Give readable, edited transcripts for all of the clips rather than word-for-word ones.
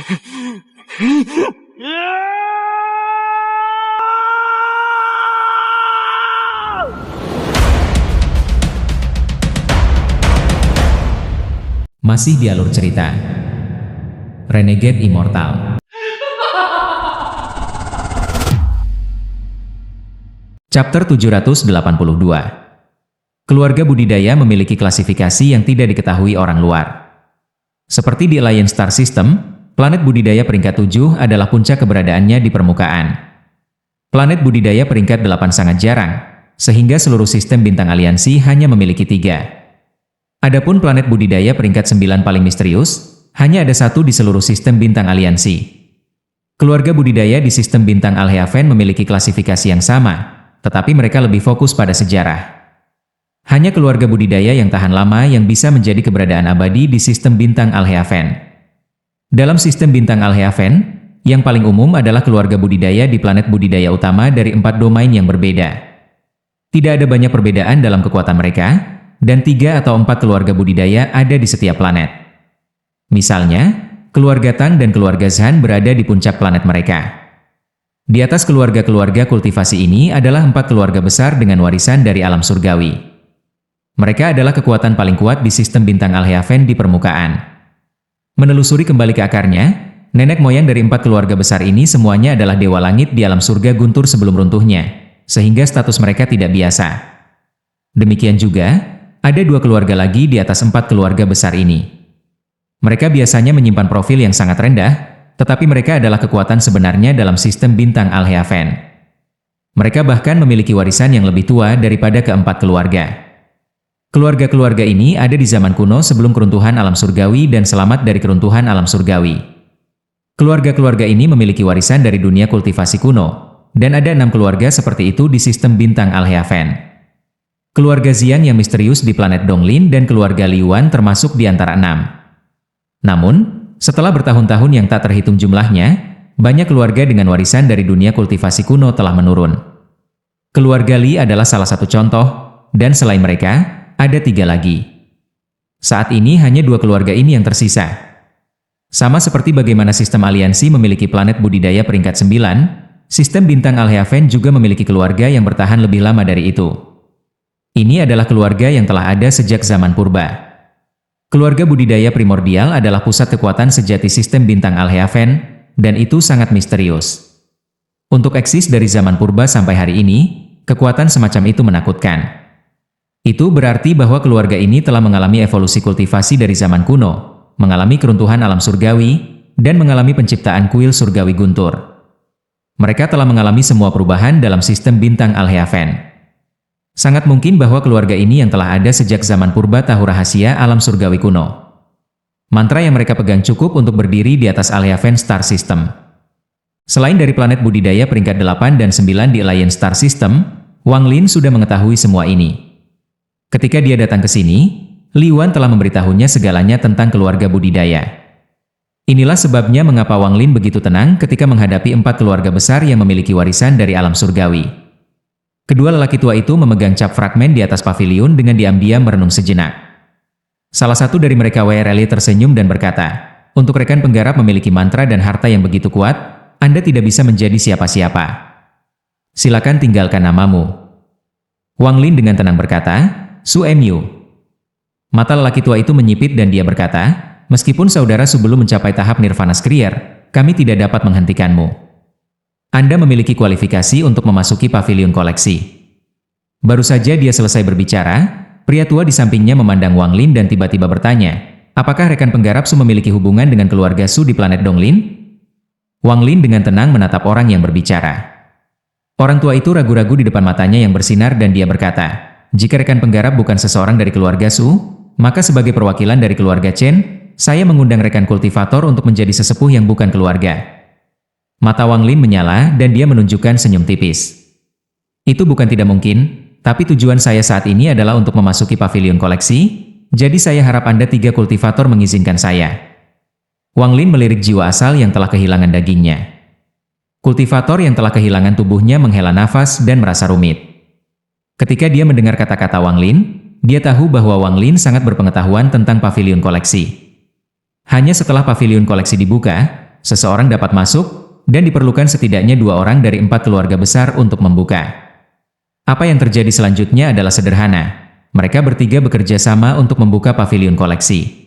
Masih di alur cerita Renegade Immortal. Chapter 782. Keluarga budidaya memiliki klasifikasi yang tidak diketahui orang luar. Seperti di Alliance Star System, planet budidaya peringkat 7 adalah puncak keberadaannya di permukaan. Planet budidaya peringkat 8 sangat jarang, sehingga seluruh sistem bintang aliansi hanya memiliki 3. Adapun planet budidaya peringkat 9 paling misterius, hanya ada 1 di seluruh sistem bintang aliansi. Keluarga budidaya di sistem bintang Alheaven memiliki klasifikasi yang sama, tetapi mereka lebih fokus pada sejarah. Hanya keluarga budidaya yang tahan lama yang bisa menjadi keberadaan abadi di sistem bintang Alheaven. Dalam sistem bintang Alheaven, yang paling umum adalah keluarga budidaya di planet budidaya utama dari 4 domain yang berbeda. Tidak ada banyak perbedaan dalam kekuatan mereka, dan 3 atau 4 keluarga budidaya ada di setiap planet. Misalnya, keluarga Tang dan keluarga Zhan berada di puncak planet mereka. Di atas keluarga-keluarga kultivasi ini adalah 4 keluarga besar dengan warisan dari alam surgawi. Mereka adalah kekuatan paling kuat di sistem bintang Alheaven di permukaan. Menelusuri kembali ke akarnya, nenek moyang dari 4 keluarga besar ini semuanya adalah dewa langit di alam surga guntur sebelum runtuhnya, sehingga status mereka tidak biasa. Demikian juga, ada 2 keluarga lagi di atas 4 keluarga besar ini. Mereka biasanya menyimpan profil yang sangat rendah, tetapi mereka adalah kekuatan sebenarnya dalam sistem bintang Alheaven. Mereka bahkan memiliki warisan yang lebih tua daripada keempat keluarga. Keluarga-keluarga ini ada di zaman kuno sebelum keruntuhan alam surgawi dan selamat dari keruntuhan alam surgawi. Keluarga-keluarga ini memiliki warisan dari dunia kultivasi kuno, dan ada 6 keluarga seperti itu di sistem bintang Alheaven. Keluarga Xian yang misterius di planet Donglin dan keluarga Liuan termasuk di antara 6. Namun, setelah bertahun-tahun yang tak terhitung jumlahnya, banyak keluarga dengan warisan dari dunia kultivasi kuno telah menurun. Keluarga Li adalah salah satu contoh, dan selain mereka, ada 3 lagi. Saat ini hanya 2 keluarga ini yang tersisa. Sama seperti bagaimana sistem aliansi memiliki planet budidaya peringkat 9, sistem bintang Alheaven juga memiliki keluarga yang bertahan lebih lama dari itu. Ini adalah keluarga yang telah ada sejak zaman purba. Keluarga budidaya primordial adalah pusat kekuatan sejati sistem bintang Alheaven, dan itu sangat misterius. Untuk eksis dari zaman purba sampai hari ini, kekuatan semacam itu menakutkan. Itu berarti bahwa keluarga ini telah mengalami evolusi kultivasi dari zaman kuno, mengalami keruntuhan alam surgawi, dan mengalami penciptaan kuil surgawi guntur. Mereka telah mengalami semua perubahan dalam sistem bintang Alheaven. Sangat mungkin bahwa keluarga ini yang telah ada sejak zaman purba tahu rahasia alam surgawi kuno. Mantra yang mereka pegang cukup untuk berdiri di atas Alheaven Star System. Selain dari planet budidaya peringkat 8 dan 9 di Alliance Star System, Wang Lin sudah mengetahui semua ini. Ketika dia datang ke sini, Li Wan telah memberitahunya segalanya tentang keluarga budidaya. Inilah sebabnya mengapa Wang Lin begitu tenang ketika menghadapi 4 keluarga besar yang memiliki warisan dari alam surgawi. Kedua lelaki tua itu memegang cap fragmen di atas paviliun dengan diam-diam merenung sejenak. Salah satu dari mereka WRL tersenyum dan berkata, "Untuk rekan penggarap memiliki mantra dan harta yang begitu kuat, Anda tidak bisa menjadi siapa-siapa. Silakan tinggalkan namamu." Wang Lin dengan tenang berkata, "Su Mu." Mata lelaki tua itu menyipit dan dia berkata, "Meskipun saudara Su belum mencapai tahap Nirvana Skrier, kami tidak dapat menghentikanmu. Anda memiliki kualifikasi untuk memasuki pavilion koleksi." Baru saja dia selesai berbicara, pria tua di sampingnya memandang Wang Lin dan tiba-tiba bertanya, "Apakah rekan penggarap Su memiliki hubungan dengan keluarga Su di planet Donglin?" Wang Lin dengan tenang menatap orang yang berbicara. Orang tua itu ragu-ragu di depan matanya yang bersinar dan dia berkata, "Jika rekan penggarap bukan seseorang dari keluarga Su, maka sebagai perwakilan dari keluarga Chen, saya mengundang rekan kultivator untuk menjadi sesepuh yang bukan keluarga." Mata Wang Lin menyala dan dia menunjukkan senyum tipis. "Itu bukan tidak mungkin, tapi tujuan saya saat ini adalah untuk memasuki pavilion koleksi, jadi saya harap Anda 3 kultivator mengizinkan saya." Wang Lin melirik jiwa asal yang telah kehilangan dagingnya. Kultivator yang telah kehilangan tubuhnya menghela nafas dan merasa rumit. Ketika dia mendengar kata-kata Wang Lin, dia tahu bahwa Wang Lin sangat berpengetahuan tentang pavilion koleksi. Hanya setelah pavilion koleksi dibuka, seseorang dapat masuk, dan diperlukan setidaknya 2 orang dari 4 keluarga besar untuk membuka. Apa yang terjadi selanjutnya adalah sederhana. Mereka bertiga bekerja sama untuk membuka pavilion koleksi.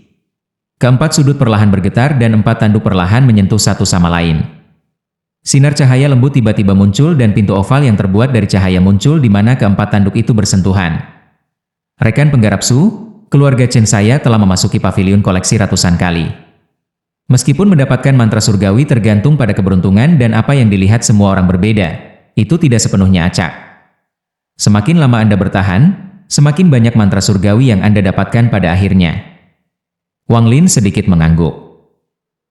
Keempat sudut perlahan bergetar dan 4 tanduk perlahan menyentuh satu sama lain. Sinar cahaya lembut tiba-tiba muncul dan pintu oval yang terbuat dari cahaya muncul di mana keempat tanduk itu bersentuhan. Rekan penggarap Su, keluarga Chen saya telah memasuki pavilion koleksi ratusan kali. Meskipun mendapatkan mantra surgawi tergantung pada keberuntungan dan apa yang dilihat semua orang berbeda, itu tidak sepenuhnya acak. Semakin lama Anda bertahan, semakin banyak mantra surgawi yang Anda dapatkan pada akhirnya. Wang Lin sedikit mengangguk.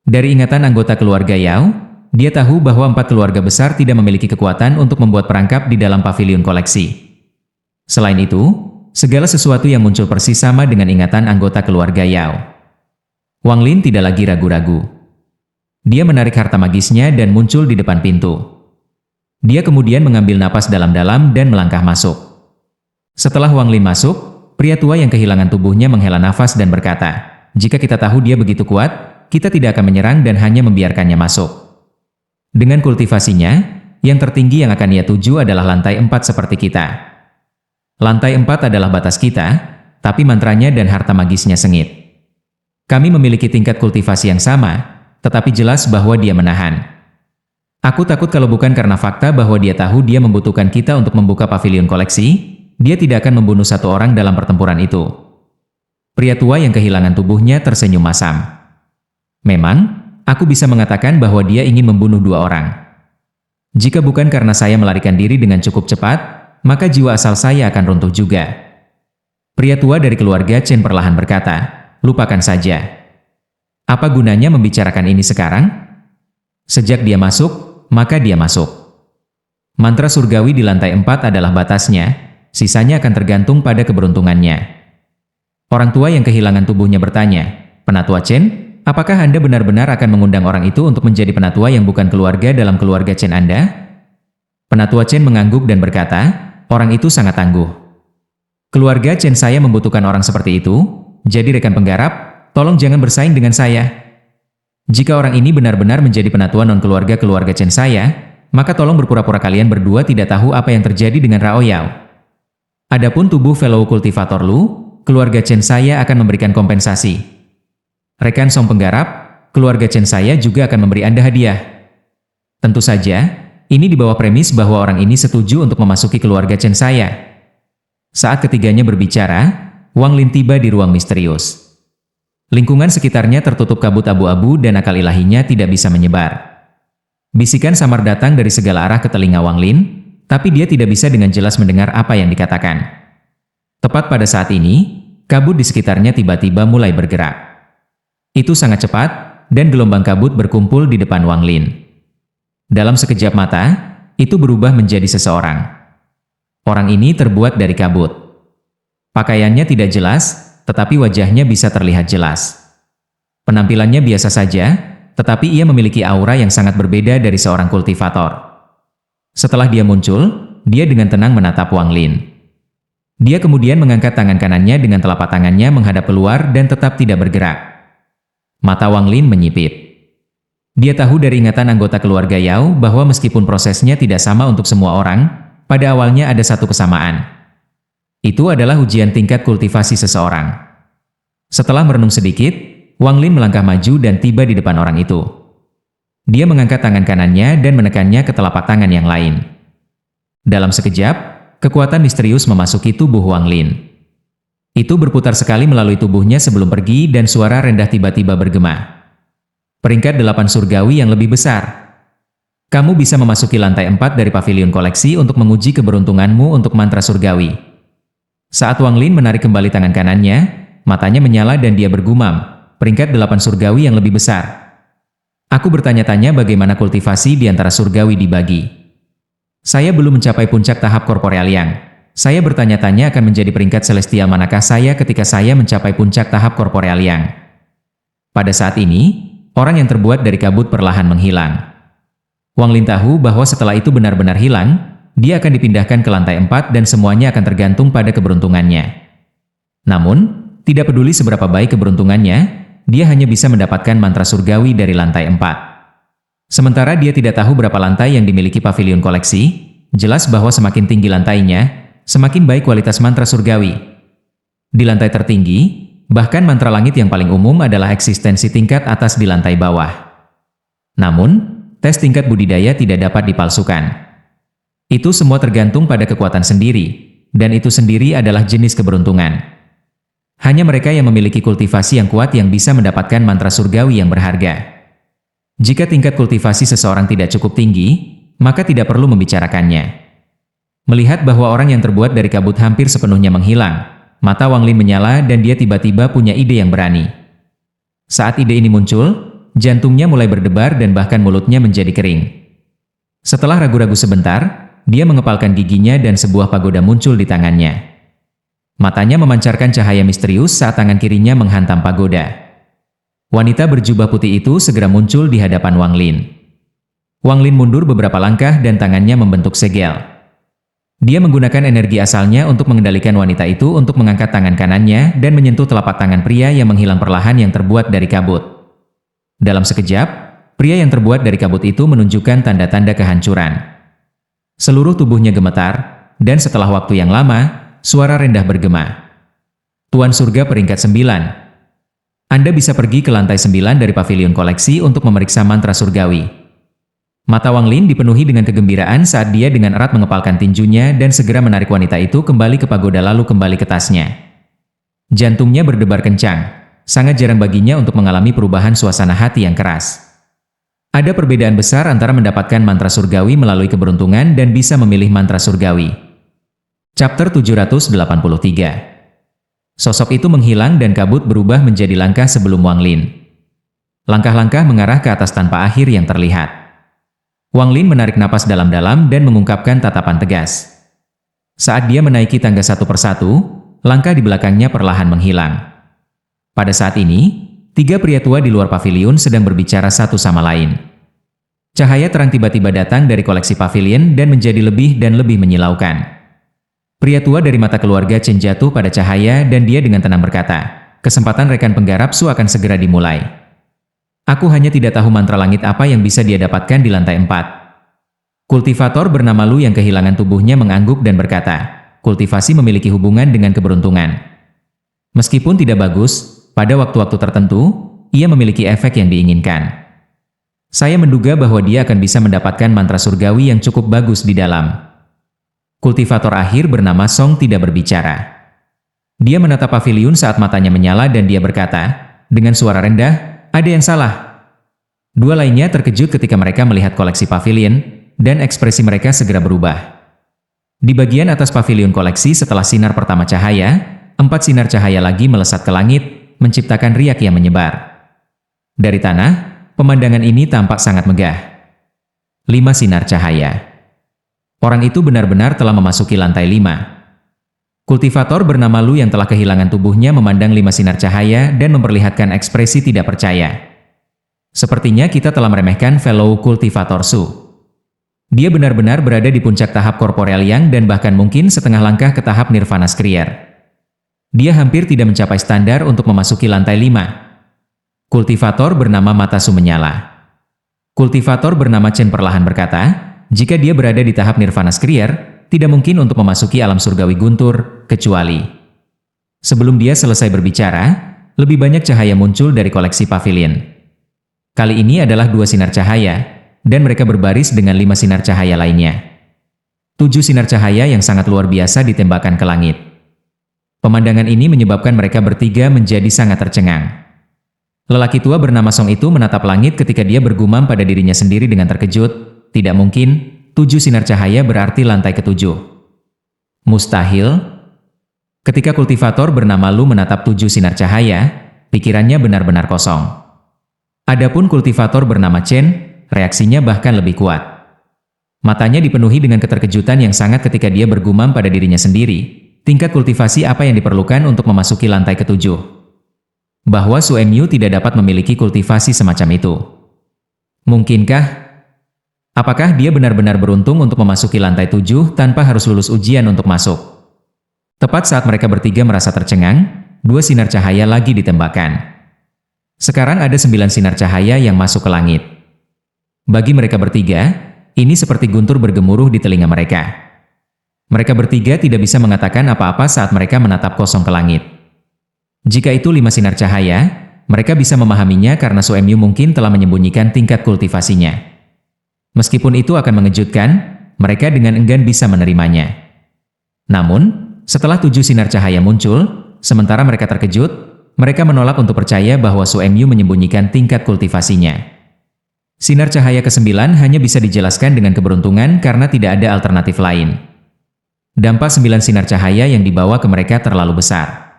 Dari ingatan anggota keluarga Yao, dia tahu bahwa 4 keluarga besar tidak memiliki kekuatan untuk membuat perangkap di dalam pavilion koleksi. Selain itu, segala sesuatu yang muncul persis sama dengan ingatan anggota keluarga Yao. Wang Lin tidak lagi ragu-ragu. Dia menarik harta magisnya dan muncul di depan pintu. Dia kemudian mengambil napas dalam-dalam dan melangkah masuk. Setelah Wang Lin masuk, pria tua yang kehilangan tubuhnya menghela nafas dan berkata, "Jika kita tahu dia begitu kuat, kita tidak akan menyerang dan hanya membiarkannya masuk." Dengan kultivasinya, yang tertinggi yang akan ia tuju adalah lantai 4 seperti kita. Lantai 4 adalah batas kita, tapi mantranya dan harta magisnya sengit. Kami memiliki tingkat kultivasi yang sama, tetapi jelas bahwa dia menahan. Aku takut kalau bukan karena fakta bahwa dia tahu dia membutuhkan kita untuk membuka pavilion koleksi, dia tidak akan membunuh 1 orang dalam pertempuran itu. Pria tua yang kehilangan tubuhnya tersenyum masam. Memang, aku bisa mengatakan bahwa dia ingin membunuh 2 orang. Jika bukan karena saya melarikan diri dengan cukup cepat, maka jiwa asal saya akan runtuh juga. Pria tua dari keluarga Chen perlahan berkata, "Lupakan saja. Apa gunanya membicarakan ini sekarang? Sejak dia masuk, maka dia masuk. Mantra surgawi di lantai 4 adalah batasnya, sisanya akan tergantung pada keberuntungannya." Orang tua yang kehilangan tubuhnya bertanya, "Penatua Chen, apakah Anda benar-benar akan mengundang orang itu untuk menjadi penatua yang bukan keluarga dalam keluarga Chen Anda?" Penatua Chen mengangguk dan berkata, "Orang itu sangat tangguh. Keluarga Chen saya membutuhkan orang seperti itu, jadi rekan penggarap, tolong jangan bersaing dengan saya. Jika orang ini benar-benar menjadi penatua non-keluarga keluarga Chen saya, maka tolong berpura-pura kalian berdua tidak tahu apa yang terjadi dengan Rao Yao. Adapun tubuh fellow kultivator Lu, keluarga Chen saya akan memberikan kompensasi. Rekan Song penggarap, keluarga Chen saya juga akan memberi Anda hadiah." Tentu saja, ini di bawah premis bahwa orang ini setuju untuk memasuki keluarga Chen saya. Saat ketiganya berbicara, Wang Lin tiba di ruang misterius. Lingkungan sekitarnya tertutup kabut abu-abu dan akal ilahinya tidak bisa menyebar. Bisikan samar datang dari segala arah ke telinga Wang Lin, tapi dia tidak bisa dengan jelas mendengar apa yang dikatakan. Tepat pada saat ini, kabut di sekitarnya tiba-tiba mulai bergerak. Itu sangat cepat, dan gelombang kabut berkumpul di depan Wang Lin. Dalam sekejap mata, itu berubah menjadi seseorang. Orang ini terbuat dari kabut. Pakaiannya tidak jelas, tetapi wajahnya bisa terlihat jelas. Penampilannya biasa saja, tetapi ia memiliki aura yang sangat berbeda dari seorang kultivator. Setelah dia muncul, dia dengan tenang menatap Wang Lin. Dia kemudian mengangkat tangan kanannya dengan telapak tangannya menghadap keluar dan tetap tidak bergerak. Mata Wang Lin menyipit. Dia tahu dari ingatan anggota keluarga Yao bahwa meskipun prosesnya tidak sama untuk semua orang, pada awalnya ada satu kesamaan. Itu adalah ujian tingkat kultivasi seseorang. Setelah merenung sedikit, Wang Lin melangkah maju dan tiba di depan orang itu. Dia mengangkat tangan kanannya dan menekannya ke telapak tangan yang lain. Dalam sekejap, kekuatan misterius memasuki tubuh Wang Lin. Itu berputar sekali melalui tubuhnya sebelum pergi dan suara rendah tiba-tiba bergema. "Peringkat 8 surgawi yang lebih besar. Kamu bisa memasuki lantai 4 dari pavilion koleksi untuk menguji keberuntunganmu untuk mantra surgawi." Saat Wang Lin menarik kembali tangan kanannya, matanya menyala dan dia bergumam, "Peringkat 8 surgawi yang lebih besar. Aku bertanya-tanya bagaimana kultivasi di antara surgawi dibagi. Saya belum mencapai puncak tahap korporeal yang. Saya bertanya-tanya akan menjadi peringkat celestial manakah saya ketika saya mencapai puncak tahap korporeal yang." Pada saat ini, orang yang terbuat dari kabut perlahan menghilang. Wang Lin tahu bahwa setelah itu benar-benar hilang, dia akan dipindahkan ke lantai 4 dan semuanya akan tergantung pada keberuntungannya. Namun, tidak peduli seberapa baik keberuntungannya, dia hanya bisa mendapatkan mantra surgawi dari lantai 4. Sementara dia tidak tahu berapa lantai yang dimiliki pavilion koleksi, jelas bahwa semakin tinggi lantainya, semakin baik kualitas mantra surgawi. Di lantai tertinggi, bahkan mantra langit yang paling umum adalah eksistensi tingkat atas di lantai bawah. Namun, tes tingkat budidaya tidak dapat dipalsukan. Itu semua tergantung pada kekuatan sendiri, dan itu sendiri adalah jenis keberuntungan. Hanya mereka yang memiliki kultivasi yang kuat yang bisa mendapatkan mantra surgawi yang berharga. Jika tingkat kultivasi seseorang tidak cukup tinggi, maka tidak perlu membicarakannya. Melihat bahwa orang yang terbuat dari kabut hampir sepenuhnya menghilang, mata Wang Lin menyala dan dia tiba-tiba punya ide yang berani. Saat ide ini muncul, jantungnya mulai berdebar dan bahkan mulutnya menjadi kering. Setelah ragu-ragu sebentar, dia mengepalkan giginya dan sebuah pagoda muncul di tangannya. Matanya memancarkan cahaya misterius saat tangan kirinya menghantam pagoda. Wanita berjubah putih itu segera muncul di hadapan Wang Lin. Wang Lin mundur beberapa langkah dan tangannya membentuk segel. Dia menggunakan energi asalnya untuk mengendalikan wanita itu untuk mengangkat tangan kanannya dan menyentuh telapak tangan pria yang menghilang perlahan yang terbuat dari kabut. Dalam sekejap, pria yang terbuat dari kabut itu menunjukkan tanda-tanda kehancuran. Seluruh tubuhnya gemetar, dan setelah waktu yang lama, suara rendah bergema. Tuan Surga peringkat 9. Anda bisa pergi ke lantai 9 dari pavilion koleksi untuk memeriksa mantra surgawi. Mata Wang Lin dipenuhi dengan kegembiraan saat dia dengan erat mengepalkan tinjunya dan segera menarik wanita itu kembali ke pagoda lalu kembali ke tasnya. Jantungnya berdebar kencang, sangat jarang baginya untuk mengalami perubahan suasana hati yang keras. Ada perbedaan besar antara mendapatkan mantra surgawi melalui keberuntungan dan bisa memilih mantra surgawi. Chapter 783. Sosok itu menghilang dan kabut berubah menjadi langkah sebelum Wang Lin. Langkah-langkah mengarah ke atas tanpa akhir yang terlihat. Wang Lin menarik napas dalam-dalam dan mengungkapkan tatapan tegas. Saat dia menaiki tangga satu persatu, langkah di belakangnya perlahan menghilang. Pada saat ini, 3 pria tua di luar pavilion sedang berbicara satu sama lain. Cahaya terang tiba-tiba datang dari koleksi pavilion dan menjadi lebih dan lebih menyilaukan. Pria tua dari mata keluarga Chen jatuh pada cahaya dan dia dengan tenang berkata, kesempatan rekan penggarap Su akan segera dimulai. Aku hanya tidak tahu mantra langit apa yang bisa dia dapatkan di lantai 4. Kultivator bernama Lu yang kehilangan tubuhnya mengangguk dan berkata, kultivasi memiliki hubungan dengan keberuntungan. Meskipun tidak bagus, pada waktu-waktu tertentu, ia memiliki efek yang diinginkan. Saya menduga bahwa dia akan bisa mendapatkan mantra surgawi yang cukup bagus di dalam. Kultivator akhir bernama Song tidak berbicara. Dia menatap pavilion saat matanya menyala dan dia berkata, dengan suara rendah, ada yang salah. 2 lainnya terkejut ketika mereka melihat koleksi pavilion, dan ekspresi mereka segera berubah. Di bagian atas pavilion koleksi setelah sinar pertama cahaya, 4 sinar cahaya lagi melesat ke langit, menciptakan riak yang menyebar. Dari tanah, pemandangan ini tampak sangat megah. 5 sinar cahaya. Orang itu benar-benar telah memasuki lantai 5. Kultivator bernama Lu yang telah kehilangan tubuhnya memandang 5 sinar cahaya dan memperlihatkan ekspresi tidak percaya. Sepertinya kita telah meremehkan fellow kultivator Su. Dia benar-benar berada di puncak tahap korporeal yang dan bahkan mungkin setengah langkah ke tahap nirvana skrier. Dia hampir tidak mencapai standar untuk memasuki lantai 5. Kultivator bernama Mata Su menyala. Kultivator bernama Chen perlahan berkata, jika dia berada di tahap nirvana skrier, tidak mungkin untuk memasuki alam surgawi guntur, kecuali. Sebelum dia selesai berbicara, lebih banyak cahaya muncul dari koleksi pavilion. Kali ini adalah 2 sinar cahaya, dan mereka berbaris dengan 5 sinar cahaya lainnya. 7 sinar cahaya yang sangat luar biasa ditembakkan ke langit. Pemandangan ini menyebabkan mereka bertiga menjadi sangat tercengang. Lelaki tua bernama Song itu menatap langit ketika dia bergumam pada dirinya sendiri dengan terkejut. Tidak mungkin, 7 sinar cahaya berarti lantai ke-7. Mustahil. Ketika kultivator bernama Lu menatap 7 sinar cahaya, pikirannya benar-benar kosong. Adapun kultivator bernama Chen, reaksinya bahkan lebih kuat. Matanya dipenuhi dengan keterkejutan yang sangat ketika dia bergumam pada dirinya sendiri, tingkat kultivasi apa yang diperlukan untuk memasuki lantai ke-7. Bahwa Su Emyu tidak dapat memiliki kultivasi semacam itu. Mungkinkah? Apakah dia benar-benar beruntung untuk memasuki lantai 7 tanpa harus lulus ujian untuk masuk? Tepat saat mereka bertiga merasa tercengang, 2 sinar cahaya lagi ditembakkan. Sekarang ada 9 sinar cahaya yang masuk ke langit. Bagi mereka bertiga, ini seperti guntur bergemuruh di telinga mereka. Mereka bertiga tidak bisa mengatakan apa-apa saat mereka menatap kosong ke langit. Jika itu 5 sinar cahaya, mereka bisa memahaminya karena Suemyu mungkin telah menyembunyikan tingkat kultivasinya. Meskipun itu akan mengejutkan, mereka dengan enggan bisa menerimanya. Namun, setelah 7 sinar cahaya muncul, sementara mereka terkejut, mereka menolak untuk percaya bahwa Suemyu menyembunyikan tingkat kultivasinya. Sinar cahaya ke-9 hanya bisa dijelaskan dengan keberuntungan karena tidak ada alternatif lain. Dampak 9 sinar cahaya yang dibawa ke mereka terlalu besar.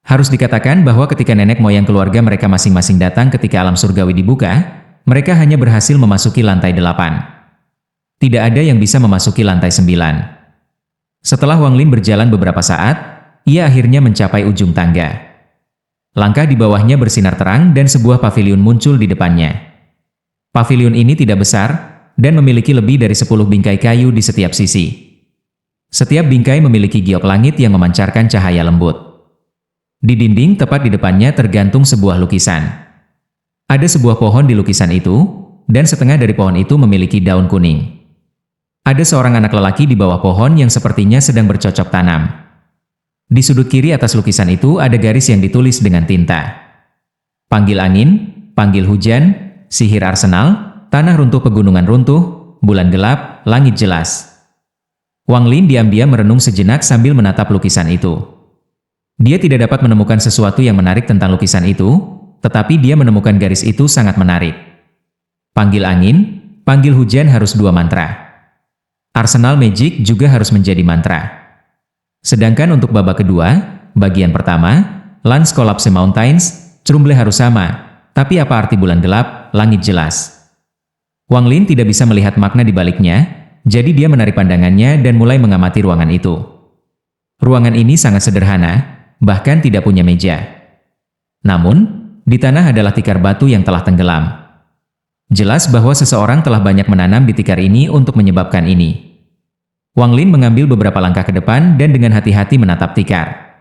Harus dikatakan bahwa ketika nenek moyang keluarga mereka masing-masing datang ketika alam surgawi dibuka, mereka hanya berhasil memasuki lantai 8. Tidak ada yang bisa memasuki lantai 9. Setelah Wang Lin berjalan beberapa saat, ia akhirnya mencapai ujung tangga. Langkah di bawahnya bersinar terang dan sebuah paviliun muncul di depannya. Paviliun ini tidak besar dan memiliki lebih dari 10 bingkai kayu di setiap sisi. Setiap bingkai memiliki giok langit yang memancarkan cahaya lembut. Di dinding tepat di depannya tergantung sebuah lukisan. Ada sebuah pohon di lukisan itu, dan setengah dari pohon itu memiliki daun kuning. Ada seorang anak lelaki di bawah pohon yang sepertinya sedang bercocok tanam. Di sudut kiri atas lukisan itu ada garis yang ditulis dengan tinta. Panggil angin, panggil hujan, sihir arsenal, tanah runtuh pegunungan runtuh, bulan gelap, langit jelas. Wang Lin diam-diam merenung sejenak sambil menatap lukisan itu. Dia tidak dapat menemukan sesuatu yang menarik tentang lukisan itu, tetapi dia menemukan garis itu sangat menarik. Panggil angin, panggil hujan harus 2 mantra. Arsenal Magic juga harus menjadi mantra. Sedangkan untuk babak kedua, bagian pertama, Lance Collapse Mountains, Crumble harus sama, tapi apa arti bulan gelap, langit jelas. Wang Lin tidak bisa melihat makna di baliknya, jadi dia menarik pandangannya dan mulai mengamati ruangan itu. Ruangan ini sangat sederhana, bahkan tidak punya meja. Namun, di tanah adalah tikar batu yang telah tenggelam. Jelas bahwa seseorang telah banyak menanam di tikar ini untuk menyebabkan ini. Wang Lin mengambil beberapa langkah ke depan dan dengan hati-hati menatap tikar.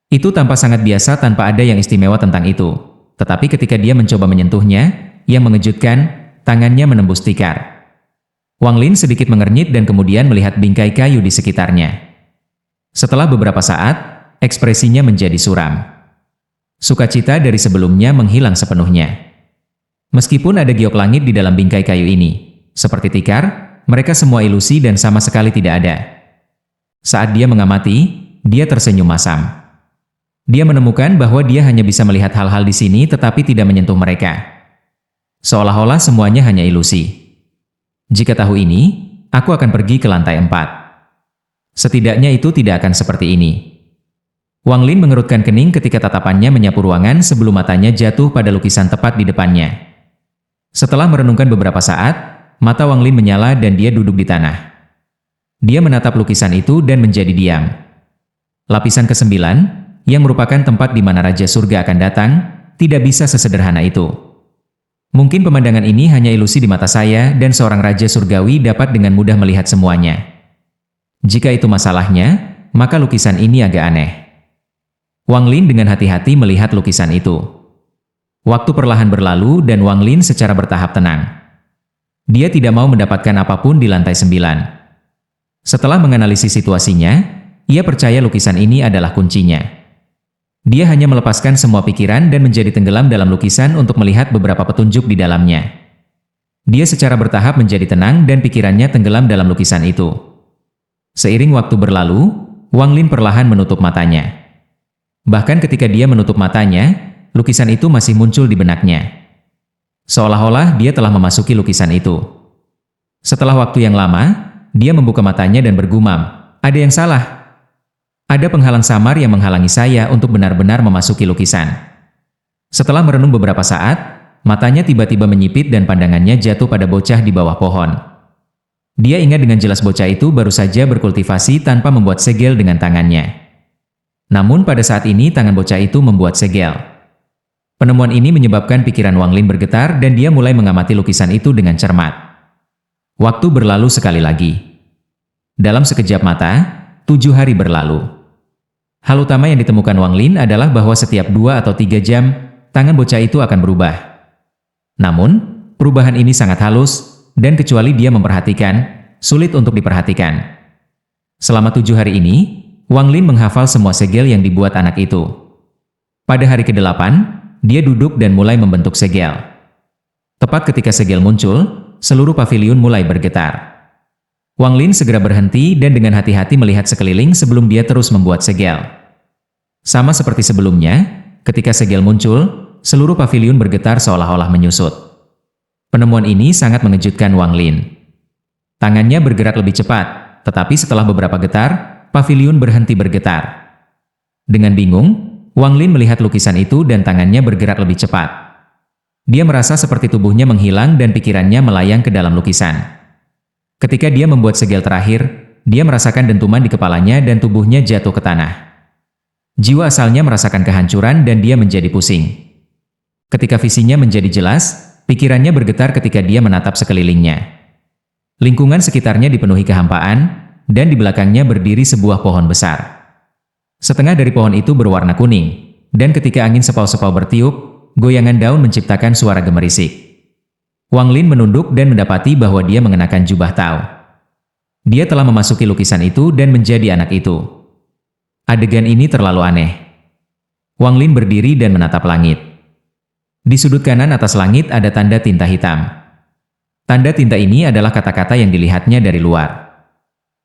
Itu tampak sangat biasa tanpa ada yang istimewa tentang itu. Tetapi ketika dia mencoba menyentuhnya, yang mengejutkan, tangannya menembus tikar. Wang Lin sedikit mengernyit dan kemudian melihat bingkai kayu di sekitarnya. Setelah beberapa saat, ekspresinya menjadi suram. Sukacita dari sebelumnya menghilang sepenuhnya. Meskipun ada giok langit di dalam bingkai kayu ini, seperti tikar, mereka semua ilusi dan sama sekali tidak ada. Saat dia mengamati, dia tersenyum masam. Dia menemukan bahwa dia hanya bisa melihat hal-hal di sini tetapi tidak menyentuh mereka. Seolah-olah semuanya hanya ilusi. Jika tahu ini, aku akan pergi ke lantai 4. Setidaknya itu tidak akan seperti ini. Wang Lin mengerutkan kening ketika tatapannya menyapu ruangan sebelum matanya jatuh pada lukisan tepat di depannya. Setelah merenungkan beberapa saat, mata Wang Lin menyala dan dia duduk di tanah. Dia menatap lukisan itu dan menjadi diam. Lapisan ke-9, yang merupakan tempat di mana Raja Surga akan datang, tidak bisa sesederhana itu. Mungkin pemandangan ini hanya ilusi di mata saya dan seorang Raja Surgawi dapat dengan mudah melihat semuanya. Jika itu masalahnya, maka lukisan ini agak aneh. Wang Lin dengan hati-hati melihat lukisan itu. Waktu perlahan berlalu dan Wang Lin secara bertahap tenang. Dia tidak mau mendapatkan apapun di lantai 9. Setelah menganalisis situasinya, ia percaya lukisan ini adalah kuncinya. Dia hanya melepaskan semua pikiran dan menjadi tenggelam dalam lukisan untuk melihat beberapa petunjuk di dalamnya. Dia secara bertahap menjadi tenang dan pikirannya tenggelam dalam lukisan itu. Seiring waktu berlalu, Wang Lin perlahan menutup matanya. Bahkan ketika dia menutup matanya, lukisan itu masih muncul di benaknya. Seolah-olah dia telah memasuki lukisan itu. Setelah waktu yang lama, dia membuka matanya dan bergumam, "Ada yang salah. Ada penghalang samar yang menghalangi saya untuk benar-benar memasuki lukisan." Setelah merenung beberapa saat, matanya tiba-tiba menyipit dan pandangannya jatuh pada bocah di bawah pohon. Dia ingat dengan jelas bocah itu baru saja berkultivasi tanpa membuat segel dengan tangannya. Namun pada saat ini tangan bocah itu membuat segel. Penemuan ini menyebabkan pikiran Wang Lin bergetar dan dia mulai mengamati lukisan itu dengan cermat. Waktu berlalu sekali lagi. Dalam sekejap mata, 7 hari berlalu. Hal utama yang ditemukan Wang Lin adalah bahwa setiap 2 atau 3 jam, tangan bocah itu akan berubah. Namun, Perubahan ini sangat halus, dan kecuali dia memperhatikan, sulit untuk diperhatikan. Selama 7 hari ini, Wang Lin menghafal semua segel yang dibuat anak itu. Pada hari ke-8, dia duduk dan mulai membentuk segel. Tepat ketika segel muncul, seluruh paviliun mulai bergetar. Wang Lin segera berhenti dan dengan hati-hati melihat sekeliling sebelum dia terus membuat segel. Sama seperti sebelumnya, ketika segel muncul, seluruh paviliun bergetar seolah-olah menyusut. Penemuan ini sangat mengejutkan Wang Lin. Tangannya bergerak lebih cepat, tetapi setelah beberapa getar, paviliun berhenti bergetar. Dengan bingung, Wang Lin melihat lukisan itu dan tangannya bergerak lebih cepat. Dia merasa seperti tubuhnya menghilang dan pikirannya melayang ke dalam lukisan. Ketika dia membuat segel terakhir, dia merasakan dentuman di kepalanya dan tubuhnya jatuh ke tanah. Jiwa asalnya merasakan kehancuran dan dia menjadi pusing. Ketika visinya menjadi jelas, pikirannya bergetar ketika dia menatap sekelilingnya. Lingkungan sekitarnya dipenuhi kehampaan, dan di belakangnya berdiri sebuah pohon besar. Setengah dari pohon itu berwarna kuning, dan ketika angin sepau-sepau bertiup, goyangan daun menciptakan suara gemerisik. Wang Lin menunduk dan mendapati bahwa dia mengenakan jubah Tao. Dia telah memasuki lukisan itu dan menjadi anak itu. Adegan ini terlalu aneh. Wang Lin berdiri dan menatap langit. Di sudut kanan atas langit ada tanda tinta hitam. Tanda tinta ini adalah kata-kata yang dilihatnya dari luar.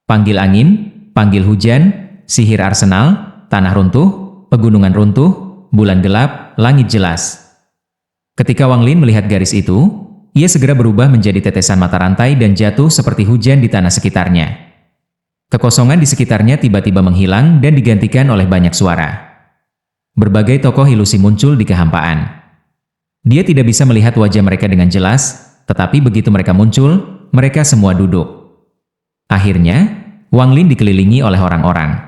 Panggil angin, panggil hujan, sihir arsenal, tanah runtuh, pegunungan runtuh, bulan gelap, langit jelas. Ketika Wang Lin melihat garis itu, ia segera berubah menjadi tetesan mata rantai dan jatuh seperti hujan di tanah sekitarnya. Kekosongan di sekitarnya tiba-tiba menghilang dan digantikan oleh banyak suara. Berbagai tokoh ilusi muncul di kehampaan. Dia tidak bisa melihat wajah mereka dengan jelas, tetapi begitu mereka muncul, mereka semua duduk. Akhirnya, Wang Lin dikelilingi oleh orang-orang.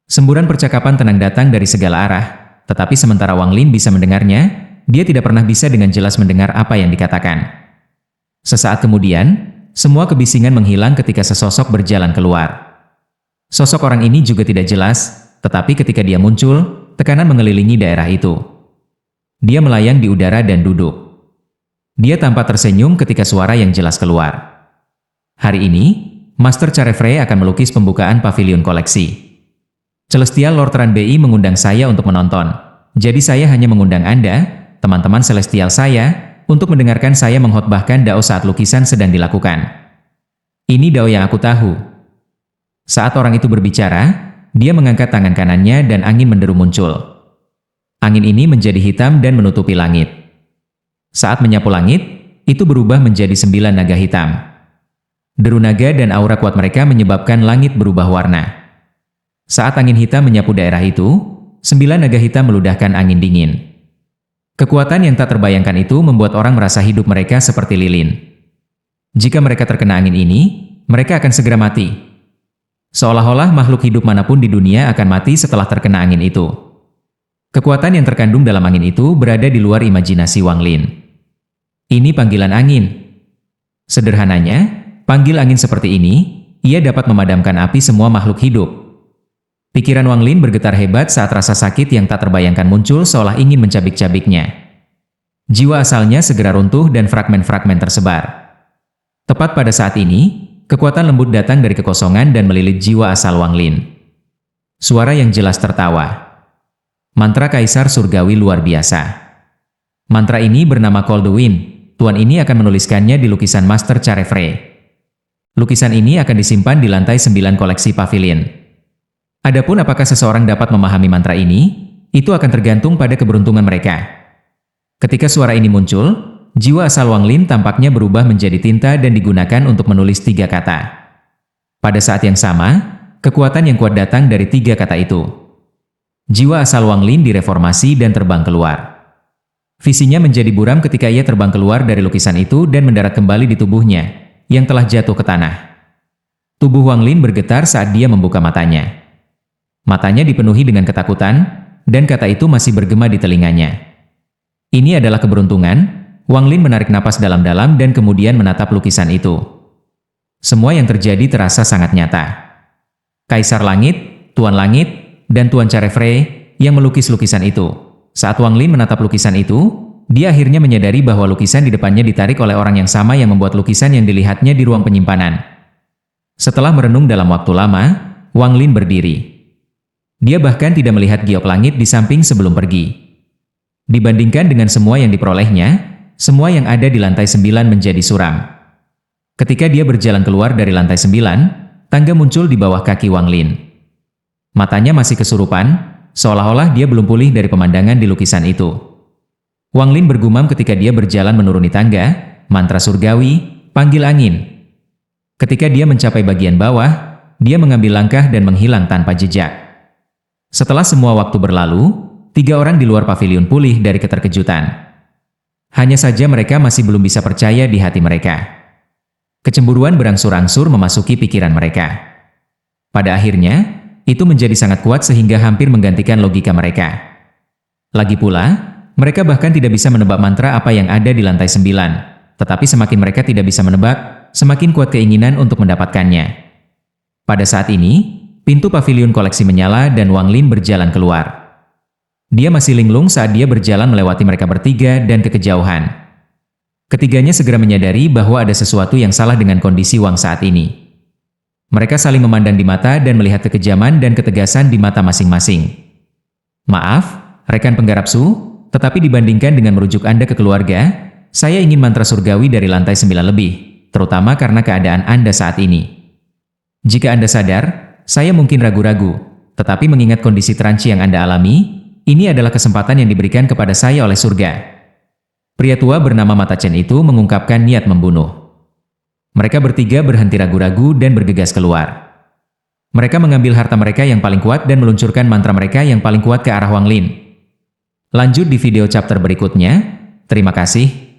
Semburan percakapan tenang datang dari segala arah, tetapi sementara Wang Lin bisa mendengarnya, dia tidak pernah bisa dengan jelas mendengar apa yang dikatakan. Sesaat kemudian, semua kebisingan menghilang ketika sesosok berjalan keluar. Sosok orang ini juga tidak jelas, tetapi ketika dia muncul, tekanan mengelilingi daerah itu. Dia melayang di udara dan duduk. Dia tampak tersenyum ketika suara yang jelas keluar. Hari ini, Master Carefrey akan melukis pembukaan pavilion koleksi. Celestial Lord Ranbei mengundang saya untuk menonton, jadi saya hanya mengundang Anda, teman-teman Celestial saya, untuk mendengarkan saya mengkhotbahkan dao saat lukisan sedang dilakukan. Ini dao yang aku tahu. Saat orang itu berbicara, dia mengangkat tangan kanannya dan angin menderu muncul. Angin ini menjadi hitam dan menutupi langit. Saat menyapu langit, itu berubah menjadi 9 naga hitam. Deru naga dan aura kuat mereka menyebabkan langit berubah warna. Saat angin hitam menyapu daerah itu, 9 naga hitam meludahkan angin dingin. Kekuatan yang tak terbayangkan itu membuat orang merasa hidup mereka seperti lilin. Jika mereka terkena angin ini, mereka akan segera mati. Seolah-olah makhluk hidup manapun di dunia akan mati setelah terkena angin itu. Kekuatan yang terkandung dalam angin itu berada di luar imajinasi Wang Lin. Ini panggilan angin. Sederhananya, panggil angin seperti ini, ia dapat memadamkan api semua makhluk hidup. Pikiran Wang Lin bergetar hebat saat rasa sakit yang tak terbayangkan muncul seolah ingin mencabik-cabiknya. Jiwa asalnya segera runtuh dan fragmen-fragmen tersebar. Tepat pada saat ini, kekuatan lembut datang dari kekosongan dan melilit jiwa asal Wang Lin. Suara yang jelas tertawa. Mantra Kaisar Surgawi luar biasa. Mantra ini bernama Call the Wind. Tuan ini akan menuliskannya di lukisan Master Carefrey. Lukisan ini akan disimpan di lantai 9 koleksi pavilion. Adapun apakah seseorang dapat memahami mantra ini, itu akan tergantung pada keberuntungan mereka. Ketika suara ini muncul, jiwa asal Wang Lin tampaknya berubah menjadi tinta dan digunakan untuk menulis 3 kata. Pada saat yang sama, kekuatan yang kuat datang dari 3 kata itu. Jiwa asal Wang Lin direformasi dan terbang keluar. Visinya menjadi buram ketika ia terbang keluar dari lukisan itu dan mendarat kembali di tubuhnya, yang telah jatuh ke tanah. Tubuh Wang Lin bergetar saat dia membuka matanya. Matanya dipenuhi dengan ketakutan, dan kata itu masih bergema di telinganya. Ini adalah keberuntungan. Wang Lin menarik napas dalam-dalam dan kemudian menatap lukisan itu. Semua yang terjadi terasa sangat nyata. Kaisar Langit, Tuan Langit, dan Tuan Carefrey yang melukis lukisan itu. Saat Wang Lin menatap lukisan itu, dia akhirnya menyadari bahwa lukisan di depannya ditarik oleh orang yang sama yang membuat lukisan yang dilihatnya di ruang penyimpanan. Setelah merenung dalam waktu lama, Wang Lin berdiri. Dia bahkan tidak melihat giok langit di samping sebelum pergi. Dibandingkan dengan semua yang diperolehnya, semua yang ada di lantai 9 menjadi suram. Ketika dia berjalan keluar dari lantai 9, tangga muncul di bawah kaki Wang Lin. Matanya masih kesurupan, seolah-olah dia belum pulih dari pemandangan di lukisan itu. Wang Lin bergumam ketika dia berjalan menuruni tangga, mantra surgawi, panggil angin. Ketika dia mencapai bagian bawah, dia mengambil langkah dan menghilang tanpa jejak. Setelah semua waktu berlalu, 3 orang di luar pavilion pulih dari keterkejutan. Hanya saja mereka masih belum bisa percaya di hati mereka. Kecemburuan berangsur-angsur memasuki pikiran mereka. Pada akhirnya, itu menjadi sangat kuat sehingga hampir menggantikan logika mereka. Lagi pula, mereka bahkan tidak bisa menebak mantra apa yang ada di lantai 9, tetapi semakin mereka tidak bisa menebak, semakin kuat keinginan untuk mendapatkannya. Pada saat ini, pintu pavilion koleksi menyala dan Wang Lin berjalan keluar. Dia masih linglung saat dia berjalan melewati mereka bertiga dan ke kejauhan. Ketiganya segera menyadari bahwa ada sesuatu yang salah dengan kondisi Wang saat ini. Mereka saling memandang di mata dan melihat kekejaman dan ketegasan di mata masing-masing. Maaf, rekan penggarap Su, tetapi dibandingkan dengan merujuk Anda ke keluarga, saya ingin mantra surgawi dari lantai 9 lebih, terutama karena keadaan Anda saat ini. Jika Anda sadar, saya mungkin ragu-ragu, tetapi mengingat kondisi tranci yang Anda alami, ini adalah kesempatan yang diberikan kepada saya oleh surga. Pria tua bernama Mata Chen itu mengungkapkan niat membunuh. Mereka bertiga berhenti ragu-ragu dan bergegas keluar. Mereka mengambil harta mereka yang paling kuat dan meluncurkan mantra mereka yang paling kuat ke arah Wang Lin. Lanjut di video chapter berikutnya. Terima kasih.